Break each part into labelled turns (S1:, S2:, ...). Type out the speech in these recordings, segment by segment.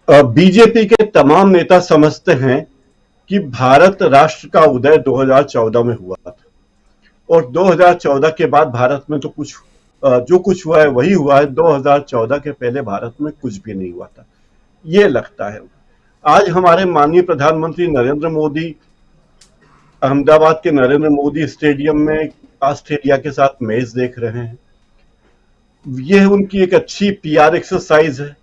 S1: BJP के तमाम नेता समझते हैं कि भारत राष्ट्र का उदय 2014 में हुआ था और 2014 के बाद भारत में तो जो कुछ हुआ है वही हुआ है। 2014 के पहले भारत में कुछ भी नहीं हुआ था, ये लगता है। आज हमारे माननीय प्रधानमंत्री नरेंद्र मोदी अहमदाबाद के नरेंद्र मोदी स्टेडियम में ऑस्ट्रेलिया के साथ मैच देख रहे हैं। यह उनकी एक अच्छी पीआर एक्सरसाइज है,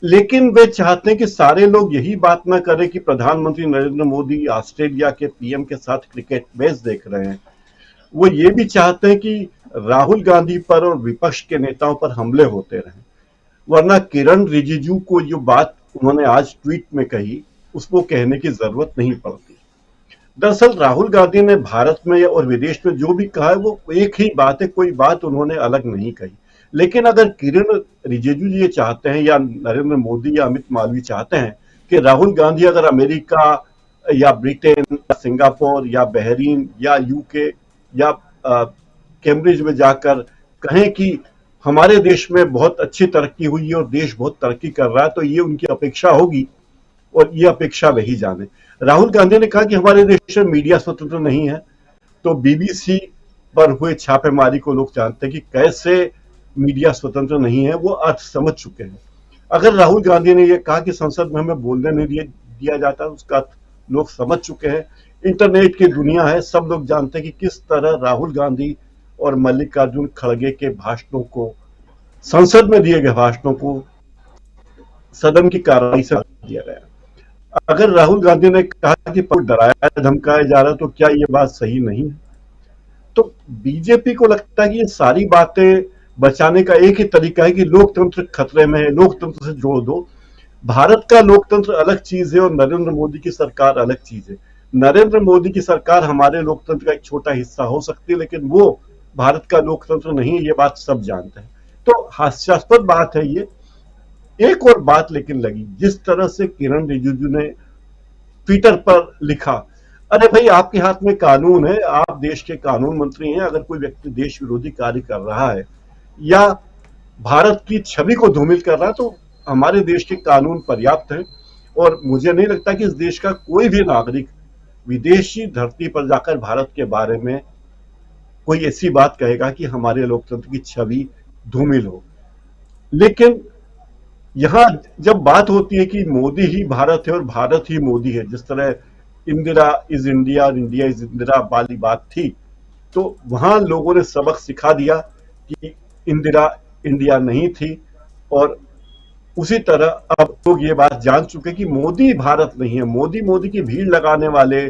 S1: लेकिन वे चाहते हैं कि सारे लोग यही बात ना करें कि प्रधानमंत्री नरेंद्र मोदी ऑस्ट्रेलिया के पीएम के साथ क्रिकेट मैच देख रहे हैं। वो ये भी चाहते हैं कि राहुल गांधी पर और विपक्ष के नेताओं पर हमले होते रहें, वरना किरण रिजिजू को जो बात उन्होंने आज ट्वीट में कही उसको कहने की जरूरत नहीं पड़ती। दरअसल राहुल गांधी ने भारत में और विदेश में जो भी कहा है वो एक ही बात है, कोई बात उन्होंने अलग नहीं कही। लेकिन अगर किरण रिजिजू ये चाहते हैं या नरेंद्र मोदी या अमित मालवीय चाहते हैं कि राहुल गांधी अगर अमेरिका या ब्रिटेन या सिंगापुर या बहरीन या यूके या कैम्ब्रिज में जाकर कहें कि हमारे देश में बहुत अच्छी तरक्की हुई है और देश बहुत तरक्की कर रहा है, तो ये उनकी अपेक्षा होगी और ये अपेक्षा वही जाने। राहुल गांधी ने कहा कि हमारे देश में मीडिया स्वतंत्र नहीं है, तो बीबीसी पर हुए छापेमारी को लोग जानते हैं कि कैसे मीडिया स्वतंत्र नहीं है, वो अर्थ समझ चुके हैं। अगर राहुल गांधी ने यह कहा कि संसद में हमें बोलने नहीं दिया जाता, उसका अर्थ लोग समझ चुके हैं। इंटरनेट की दुनिया है, सब लोग जानते हैं कि किस तरह राहुल गांधी और मल्लिकार्जुन खड़गे के भाषणों को, संसद में दिए गए भाषणों को सदन की कार्रवाई से दिया गया। अगर राहुल गांधी ने कहा कि डराया धमकाया जा रहा, तो क्या ये बात सही नहीं है? तो बीजेपी को लगता है कि ये सारी बातें बचाने का एक ही तरीका है कि लोकतंत्र खतरे में है, लोकतंत्र से जोड़ दो। भारत का लोकतंत्र अलग चीज है और नरेंद्र मोदी की सरकार अलग चीज है। नरेंद्र मोदी की सरकार हमारे लोकतंत्र का एक छोटा हिस्सा हो सकती है, लेकिन वो भारत का लोकतंत्र नहीं है, ये बात सब जानते हैं। तो हास्यास्पद बात है ये। एक और बात लेकिन लगी, जिस तरह से किरण रिजिजू ने ट्विटर पर लिखा, अरे भाई आपके हाथ में कानून है, आप देश के कानून मंत्री हैं। अगर कोई व्यक्ति देश विरोधी कार्य कर रहा है या भारत की छवि को धूमिल कर रहा है तो हमारे देश के कानून पर्याप्त हैं और मुझे नहीं लगता कि इस देश का कोई भी नागरिक विदेशी धरती पर जाकर भारत के बारे में कोई ऐसी बात कहेगा कि हमारे लोकतंत्र की छवि धूमिल हो। लेकिन यहां जब बात होती है कि मोदी ही भारत है और भारत ही मोदी है, जिस तरह इंदिरा इज इंडिया और इंडिया इज इंदिरा वाली बात थी, तो वहां लोगों ने सबक सिखा दिया कि इंदिरा इंडिया नहीं थी। और उसी तरह अब लोग ये बात जान चुके कि मोदी भारत नहीं है। मोदी की भीड़ लगाने वाले,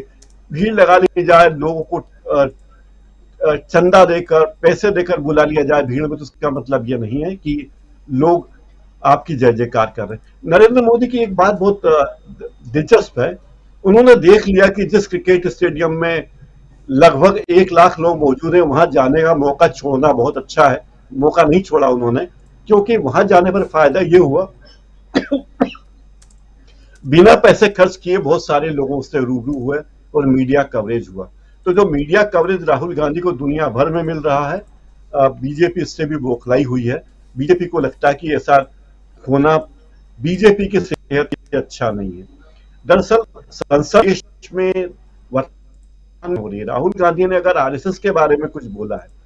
S1: भीड़ लगा ली जाए, लोगों को चंदा देकर, पैसे देकर बुला लिया जाए भीड़ में, तो उसका मतलब ये नहीं है कि लोग आपकी जय जयकार कर रहे हैं। नरेंद्र मोदी की एक बात बहुत दिलचस्प है, उन्होंने देख लिया कि जिस क्रिकेट स्टेडियम में लगभग 1 लाख लोग मौजूद हैं, वहां जाने का मौका छोड़ना बहुत अच्छा है। मौका नहीं छोड़ा उन्होंने, क्योंकि वहां जाने पर फायदा ये हुआ बिना पैसे खर्च किए बहुत सारे लोगों से रूबरू हुए और मीडिया कवरेज हुआ। तो जो मीडिया कवरेज राहुल गांधी को दुनिया भर में मिल रहा है, बीजेपी इससे भी बौखलाई हुई है। बीजेपी को लगता है कि ऐसा होना बीजेपी की सेहत के लिए अच्छा नहीं है। दरअसल संसद देश में वर्तमान हो रही है। राहुल गांधी ने अगर आरएसएस के बारे में कुछ बोला है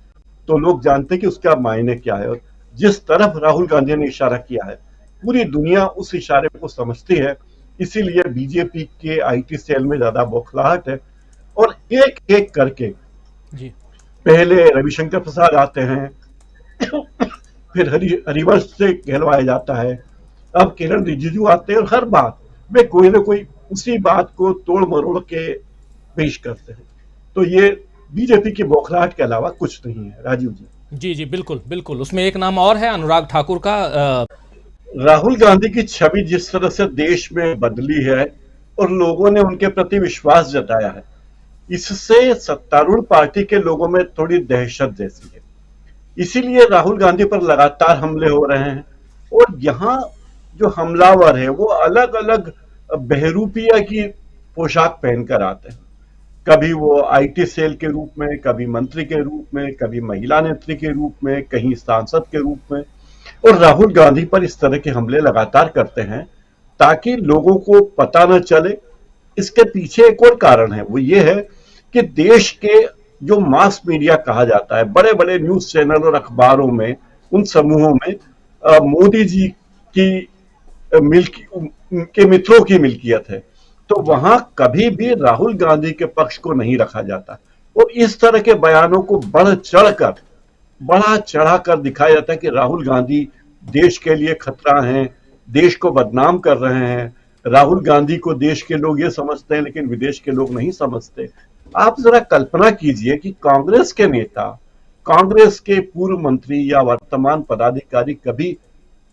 S1: तो लोग जानते हैं कि उसका मायने क्या है, और जिस तरफ राहुल गांधी ने इशारा किया है पूरी दुनिया उस इशारे को समझती है। इसीलिए बीजेपी के आईटी सेल में ज्यादा बौखलाहट है और एक एक करके जी पहले रविशंकर प्रसाद आते हैं, फिर हरिवंश से कहलवाया जाता है, अब किरण रिजिजू आते हैं और हर बात वे कोई ना कोई उसी बात को तोड़ मरोड़ के पेश करते हैं। तो ये बीजेपी की बौखलाहट के अलावा कुछ नहीं है। राजीव जी।
S2: जी जी बिल्कुल बिल्कुल। उसमें एक नाम और है अनुराग ठाकुर का।
S1: राहुल गांधी की छवि जिस तरह से देश में बदली है और लोगों ने उनके प्रति विश्वास जताया है, इससे सत्तारूढ़ पार्टी के लोगों में थोड़ी दहशत जैसी है। इसीलिए राहुल गांधी पर लगातार हमले हो रहे हैं और यहाँ जो हमलावर है वो अलग अलग बहरूपिया की पोशाक पहनकर आते हैं। कभी वो आईटी सेल के रूप में, कभी मंत्री के रूप में, कभी महिला नेत्री के रूप में, कहीं सांसद के रूप में, और राहुल गांधी पर इस तरह के हमले लगातार करते हैं ताकि लोगों को पता न चले। इसके पीछे एक और कारण है, वो ये है कि देश के जो मास मीडिया कहा जाता है, बड़े बड़े न्यूज चैनल और अखबारों में, उन समूहों में मोदी जी की के मित्रों की मिल्कियत है, तो वहां कभी भी राहुल गांधी के पक्ष को नहीं रखा जाता और इस तरह के बयानों को बड़ा चढ़ाकर दिखाया जाता है कि राहुल गांधी देश के लिए खतरा हैं, देश को बदनाम कर रहे हैं। राहुल गांधी को देश के लोग ये समझते हैं लेकिन विदेश के लोग नहीं समझते। आप जरा कल्पना कीजिए कि कांग्रेस के नेता, कांग्रेस के पूर्व मंत्री या वर्तमान पदाधिकारी कभी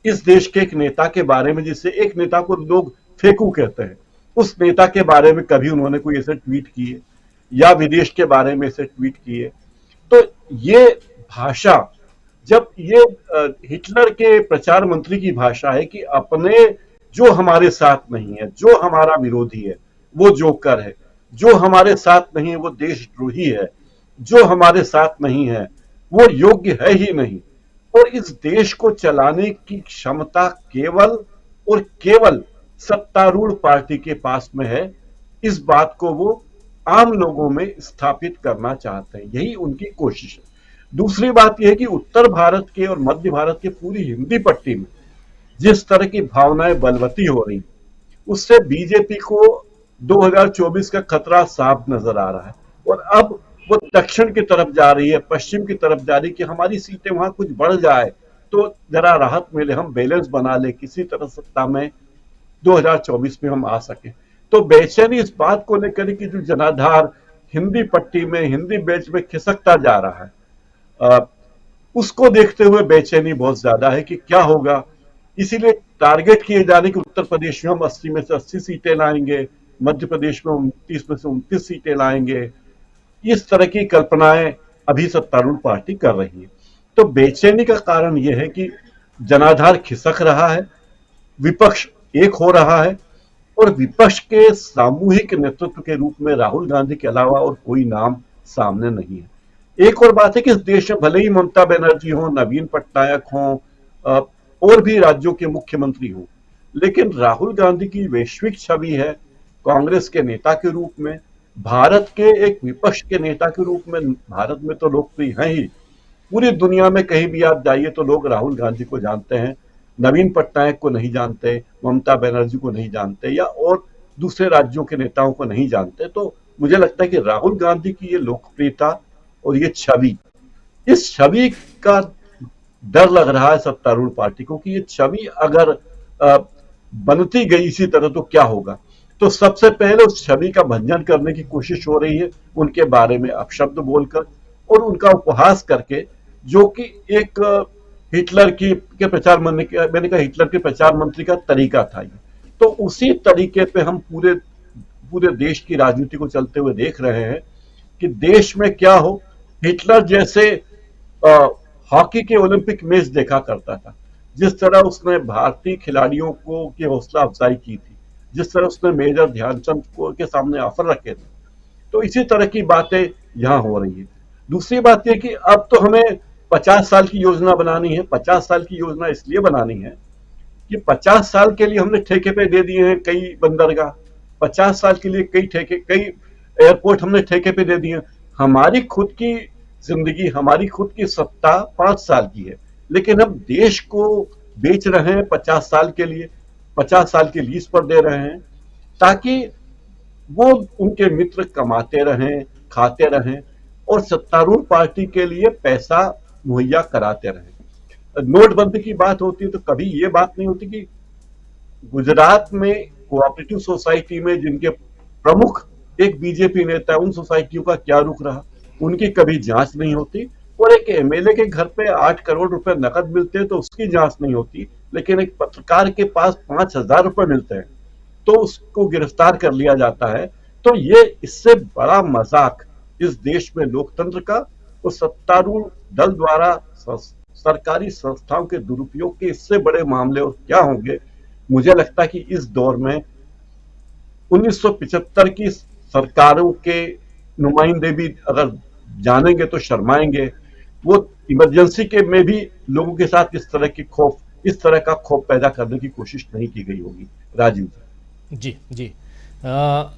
S1: इस देश के एक नेता के बारे में, जिससे एक नेता को लोग फेंकू कहते हैं, उस नेता के बारे में कभी उन्होंने कोई ऐसे ट्वीट किए या विदेश के बारे में ऐसे ट्वीट किए? तो ये भाषा, जब ये हिटलर के प्रचार मंत्री की भाषा है कि अपने जो हमारे साथ नहीं है, जो हमारा विरोधी है वो जोकर है, जो हमारे साथ नहीं है वो देशद्रोही है, जो हमारे साथ नहीं है वो योग्य है ही नहीं, और इस देश को चलाने की क्षमता केवल और केवल सत्तारूढ़ पार्टी के पास में है। इस बात को वो आम लोगों में स्थापित करना चाहते हैं, यही उनकी कोशिश है। दूसरी बात यह है कि उत्तर भारत के और मध्य भारत के पूरी हिंदी पट्टी में जिस तरह की भावनाएं बलवती हो रही, उससे बीजेपी को 2024 का खतरा साफ नजर आ रहा है और अब वो दक्षिण की तरफ जा रही है, पश्चिम की तरफ जा रही है कि हमारी सीटें वहां कुछ बढ़ जाए तो जरा राहत मिले, हम बैलेंस बना ले, किसी तरह सत्ता में 2024 में हम आ सके। तो बेचैनी इस बात को लेकर कि जो जनाधार हिंदी पट्टी में, हिंदी बेल्ट में खिसकता जा रहा है, उसको देखते हुए बेचैनी बहुत ज्यादा है कि क्या होगा। इसीलिए टारगेट किए जा रहे कि उत्तर प्रदेश में हम 80 में से 80 सीटें लाएंगे, मध्य प्रदेश में 29 में से 29 सीटें लाएंगे। इस तरह की कल्पनाएं अभी सत्तारूढ़ पार्टी कर रही है। तो बेचैनी का कारण यह है कि जनाधार खिसक रहा है, विपक्ष एक हो रहा है और विपक्ष के सामूहिक नेतृत्व के रूप में राहुल गांधी के अलावा और कोई नाम सामने नहीं है। एक और बात है कि इस देश में भले ही ममता बनर्जी हो, नवीन पटनायक हो और भी राज्यों के मुख्यमंत्री हो, लेकिन राहुल गांधी की वैश्विक छवि है कांग्रेस के नेता के रूप में, भारत के एक विपक्ष के नेता के रूप में। भारत में तो लोकप्रिय हैं ही, पूरी दुनिया में कहीं भी आप जाइए तो लोग राहुल गांधी को जानते हैं, नवीन पटनायक को नहीं जानते, ममता बनर्जी को नहीं जानते या और दूसरे राज्यों के नेताओं को नहीं जानते। तो मुझे लगता है कि राहुल गांधी की ये लोकप्रियता और ये छवि, इस छवि का डर लग रहा है सत्तारूढ़ पार्टी को कि ये छवि अगर बनती गई इसी तरह तो क्या होगा। तो सबसे पहले उस छवि का भंजन करने की कोशिश हो रही है, उनके बारे में अपशब्द बोलकर और उनका उपहास करके, जो कि एक हिटलर के प्रचार मंत्री, मैंने कहा हिटलर के प्रचार मंत्री का तरीका था ये। तो उसी तरीके पे हम पूरे देश की राजनीति को चलते हुए देख रहे हैं कि देश में क्या हो। हिटलर जैसे हॉकी के ओलंपिक मैच देखा करता था, जिस तरह उसने भारतीय खिलाड़ियों को की हौसला अफजाई की थी, जिस तरह उसने मेजर ध्यानचंद को के सामने ऑफर रखे थे, तो इसी तरह की बातें यहां हो रही है। दूसरी बात यह कि अब तो हमें 50 साल की योजना बनानी है। 50 साल की योजना इसलिए बनानी है कि 50 साल के लिए हमने ठेके पे दे दिए हैं कई बंदरगाह, 50 साल के लिए कई एयरपोर्ट हमने ठेके पे दे दिए। हमारी खुद की जिंदगी, हमारी खुद की सत्ता 5 साल की है, लेकिन हम देश को बेच रहे हैं 50 साल के लिए, 50 साल की लीज पर दे रहे हैं ताकि वो उनके मित्र कमाते रहें, खाते रहें और सत्तारूढ़ पार्टी के लिए पैसा मुहैया कराते रहें। नोटबंदी की बात होती है तो कभी ये बात नहीं होती कि गुजरात में कोऑपरेटिव सोसाइटी में जिनके प्रमुख एक बीजेपी नेता है, उन सोसाइटियों का क्या रुख रहा, उनकी कभी जांच नहीं होती। और एक एमएलए के घर पे 8 करोड़ रुपए नकद मिलते हैं तो उसकी जांच नहीं होती, लेकिन एक पत्रकार के पास 5,000 रुपए मिलते हैं तो उसको गिरफ्तार कर लिया जाता है। तो ये इससे बड़ा मजाक इस देश में लोकतंत्र का और सत्तारूढ़ दल द्वारा सरकारी संस्थाओं के दुरुपयोग के इससे बड़े मामले और क्या होंगे। मुझे लगता है कि इस दौर में 1975 की सरकारों के नुमाइंदे भी अगर जानेंगे तो शर्माएंगे। वो इमरजेंसी के में भी लोगों के साथ इस तरह की खौफ इस तरह का खौफ पैदा करने की कोशिश नहीं की गई होगी। राजीव
S2: जी जी। अ,